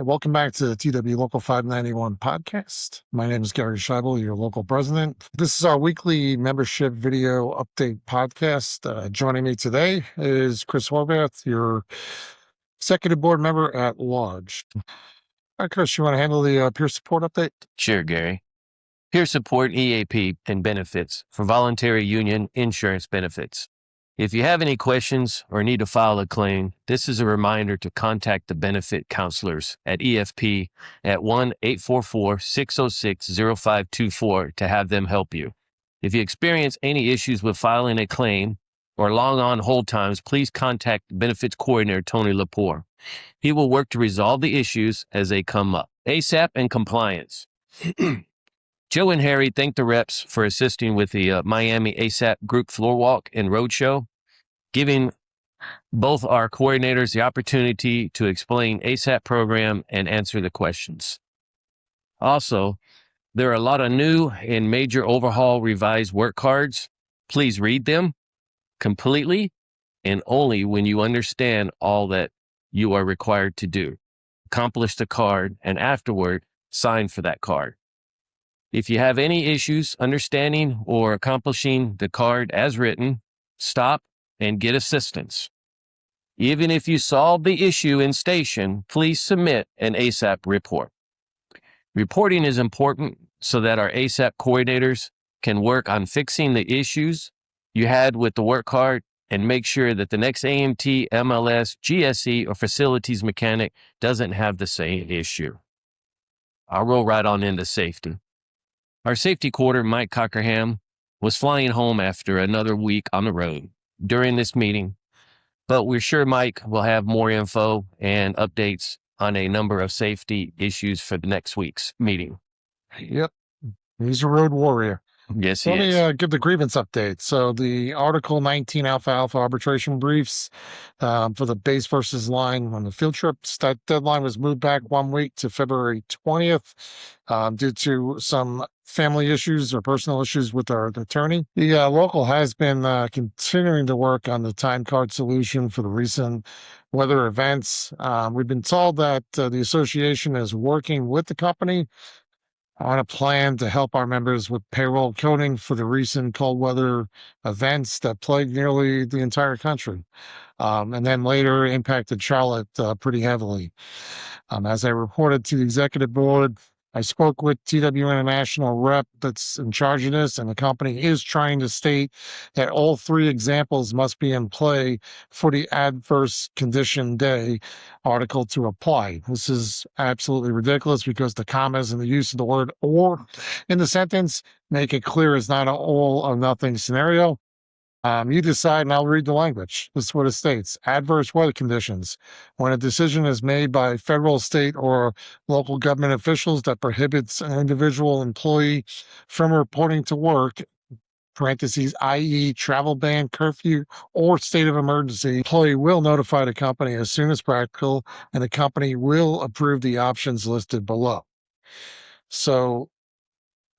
welcome back to the TWU Local 591 podcast. My name is Gary Scheibel, your local president. This is our weekly membership video update podcast. Joining me today is Chris Horvath, your executive board member at large. All right, Chris, you want to handle the peer support update? Sure, Gary. Peer support EAP and benefits for voluntary union insurance benefits. If you have any questions or need to file a claim, this is a reminder to contact the benefit counselors at EFP at 1-844-606-0524 to have them help you. If you experience any issues with filing a claim or long on hold times, please contact the benefits coordinator, Tony Lepore. He will work to resolve the issues as they come up. ASAP and compliance. Joe and Harry thank the reps for assisting with the Miami ASAP group floor walk and roadshow, giving both our coordinators the opportunity to explain ASAP program and answer the questions. Also, there are a lot of new and major overhaul revised work cards. Please read them completely and only when you understand all that you are required to do. Accomplish the card and afterward sign for that card. If you have any issues understanding or accomplishing the card as written, stop and get assistance. Even if you solve the issue in station, please submit an ASAP report. Reporting is important so that our ASAP coordinators can work on fixing the issues you had with the work card and make sure that the next AMT, MLS, GSE, or facilities mechanic doesn't have the same issue. I'll roll right on into safety. Our safety quarter, Mike Cockerham, was flying home after another week on the road during this meeting, but we're sure Mike will have more info and updates on a number of safety issues for the next week's meeting. Yep. He's a road warrior. Yes, he is. Let me give the grievance update. So the Article 19 Alpha arbitration briefs for the base versus line on the field trips, that deadline was moved back 1 week to February 20th due to some family issues or personal issues with our attorney. The local has been continuing to work on the time card solution for the recent weather events. We've been told that the association is working with the company on a plan to help our members with payroll coding for the recent cold weather events that plagued nearly the entire country, and then later impacted Charlotte pretty heavily. As I reported to the executive board, I spoke with TWU International rep that's in charge of this, and the company is trying to state that all three examples must be in play for the adverse condition day article to apply. This is absolutely ridiculous because the commas and the use of the word or in the sentence make it clear it's not an all or nothing scenario. You decide, and I'll read the language. This is what it states. Adverse weather conditions. When a decision is made by federal, state, or local government officials that prohibits an individual employee from reporting to work, parentheses, i.e. travel ban, curfew, or state of emergency, employee will notify the company as soon as practical, and the company will approve the options listed below. So,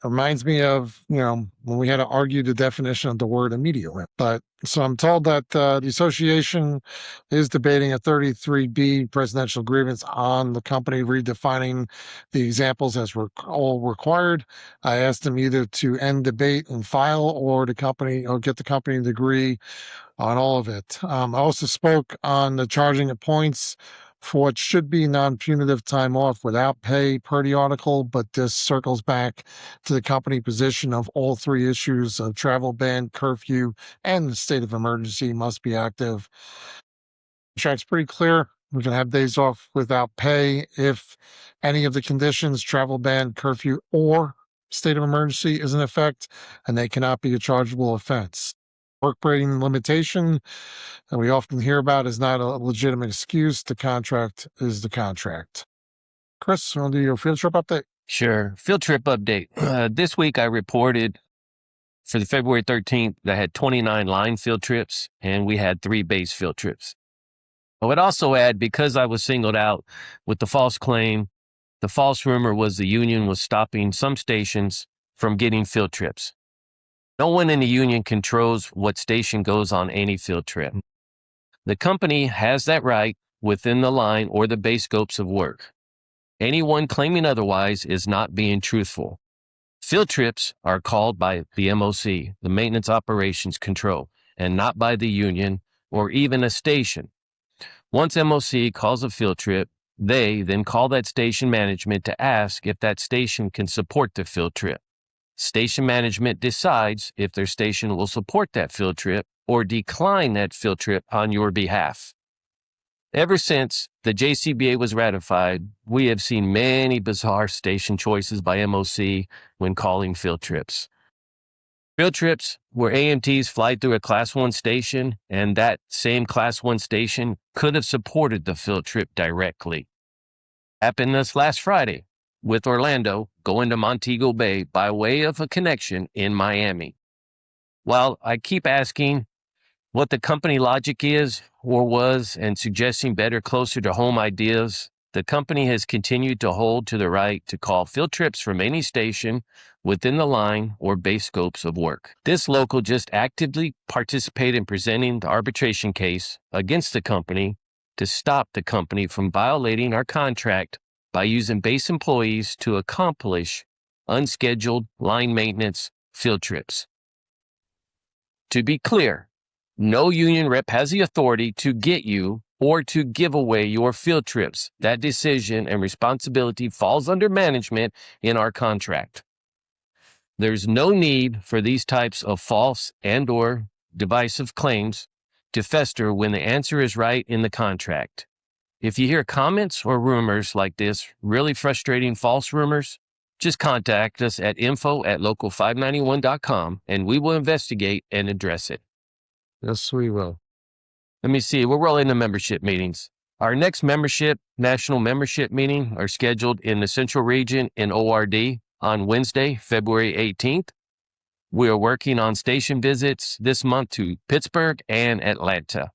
reminds me of, when we had to argue the definition of the word immediately. But so I'm told that the association is debating a 33B presidential grievance on the company redefining the examples as all required. I asked them either to end debate and file or get the company to agree on all of it. I also spoke on the charging of points for what should be non-punitive time off without pay per the article, but this circles back to the company position of all three issues of travel ban, curfew, and the state of emergency must be active. The contract's pretty clear. We can have days off without pay if any of the conditions, travel ban, curfew, or state of emergency is in effect, and they cannot be a chargeable offense. Work rating limitation that we often hear about is not a legitimate excuse. The contract is the contract. Chris, you want to do your field trip update? Sure. Field trip update. This week I reported for the February 13th that I had 29 line field trips and we had 3 base field trips. I would also add, because I was singled out with the false claim, the false rumor was the union was stopping some stations from getting field trips. No one in the union controls what station goes on any field trip. The company has that right within the line or the base scopes of work. Anyone claiming otherwise is not being truthful. Field trips are called by the MOC, the Maintenance Operations Control, and not by the union or even a station. Once MOC calls a field trip, they then call that station management to ask if that station can support the field trip. Station management decides if their station will support that field trip or decline that field trip on your behalf. Ever since the JCBA was ratified, we have seen many bizarre station choices by MOC when calling field trips. Field trips where AMTs fly through a Class 1 station, and that same Class 1 station could have supported the field trip directly. Happened this last Friday with Orlando going to Montego Bay by way of a connection in Miami. While I keep asking what the company logic is or was and suggesting better closer to home ideas, the company has continued to hold to the right to call field trips from any station within the line or base scopes of work. This local just actively participated in presenting the arbitration case against the company to stop the company from violating our contract by using base employees to accomplish unscheduled line maintenance field trips. To be clear, no union rep has the authority to get you or to give away your field trips. That decision and responsibility falls under management in our contract. There's no need for these types of false and/or divisive claims to fester when the answer is right in the contract. If you hear comments or rumors like this, really frustrating false rumors, just contact us at info@local591.com and we will investigate and address it. Yes, we will. Let me see. We're rolling the membership meetings. Our next national membership meeting are scheduled in the Central Region in ORD on Wednesday, February 18th. We are working on station visits this month to Pittsburgh and Atlanta.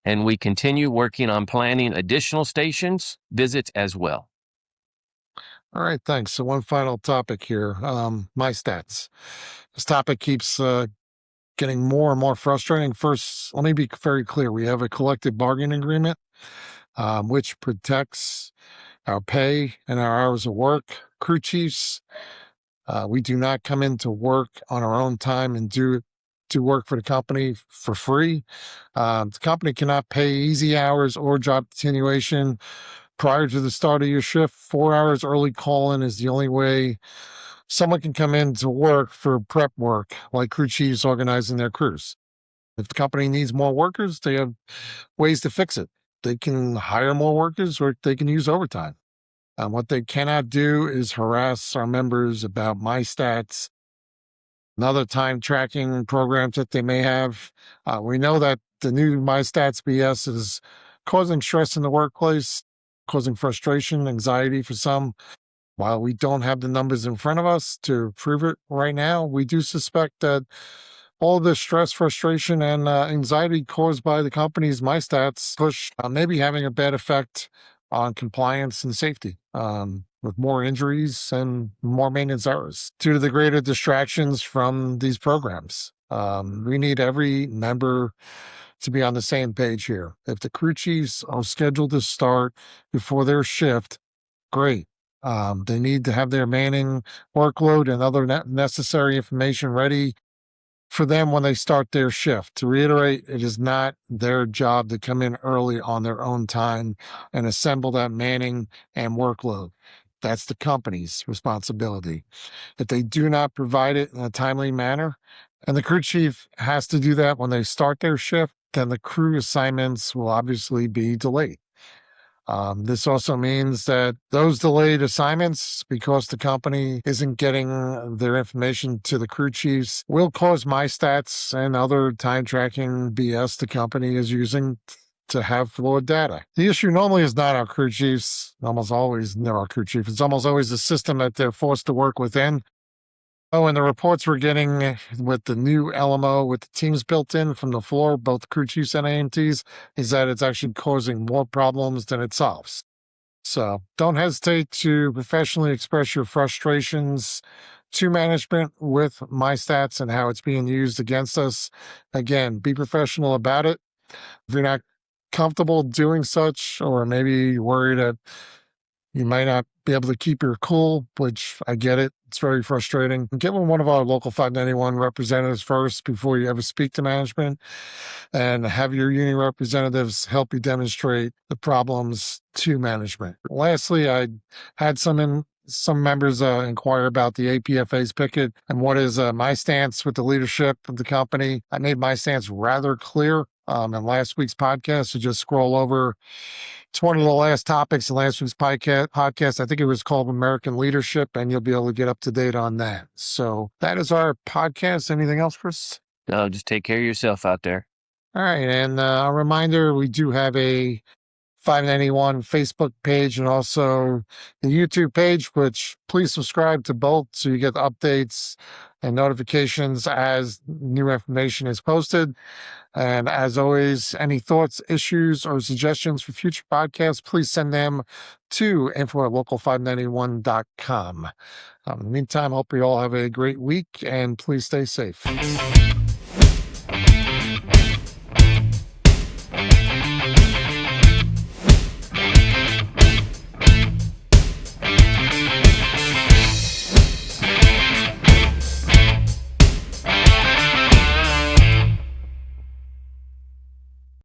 And we continue working on planning additional stations visits as well. All right, thanks. So one final topic here, my stats. This topic keeps getting more and more frustrating. First, let me be very clear. We have a collective bargaining agreement, which protects our pay and our hours of work. Crew chiefs, we do not come into work on our own time and do work for the company for free. The company cannot pay easy hours or job continuation prior to the start of your shift. 4 hours early call-in is the only way someone can come in to work for prep work, like crew chiefs organizing their crews. If the company needs more workers, they have ways to fix it. They can hire more workers or they can use overtime. What they cannot do is harass our members about my stats and other time tracking programs that they may have. We know that the new My Stats BS is causing stress in the workplace, causing frustration, anxiety for some. While we don't have the numbers in front of us to prove it right now, we do suspect that all the stress, frustration, and anxiety caused by the company's My Stats push may be having a bad effect on compliance and safety, with more injuries and more maintenance errors due to the greater distractions from these programs. We need every member to be on the same page here. If the crew chiefs are scheduled to start before their shift, great. They need to have their manning, workload, and other necessary information ready for them when they start their shift. To reiterate, it is not their job to come in early on their own time and assemble that manning and workload. That's the company's responsibility. If they do not provide it in a timely manner, and the crew chief has to do that when they start their shift, then the crew assignments will obviously be delayed. This also means that those delayed assignments, because the company isn't getting their information to the crew chiefs, will cause My Stats and other time tracking BS the company is using to have flawed data. The issue normally is not our crew chiefs, almost always near our crew chief. It's almost always the system that they're forced to work within. Oh, and the reports we're getting with the new LMO, with the teams built in from the floor, both crew chiefs and AMTs, is that it's actually causing more problems than it solves. So don't hesitate to professionally express your frustrations to management with My Stats and how it's being used against us. Again, be professional about it. If you're not comfortable doing such, or maybe worried that You might not be able to keep your cool, which I get it. It's very frustrating. Get with one of our local 591 representatives first before you ever speak to management, and have your union representatives help you demonstrate the problems to management. Lastly, I had some members inquire about the APFA's picket and what is my stance with the leadership of the company. I made my stance rather clear in last week's podcast, so just scroll over. It's one of the last topics in last week's podcast. I think it was called American Leadership, and you'll be able to get up to date on that. So that is our podcast. Anything else, Chris? No, just take care of yourself out there. All right. And a reminder, we do have a 591 Facebook page and also the YouTube page, which please subscribe to both so you get updates and notifications as new information is posted. And as always, any thoughts, issues, or suggestions for future podcasts, please send them to info@local591.com. In the meantime, hope you all have a great week and please stay safe.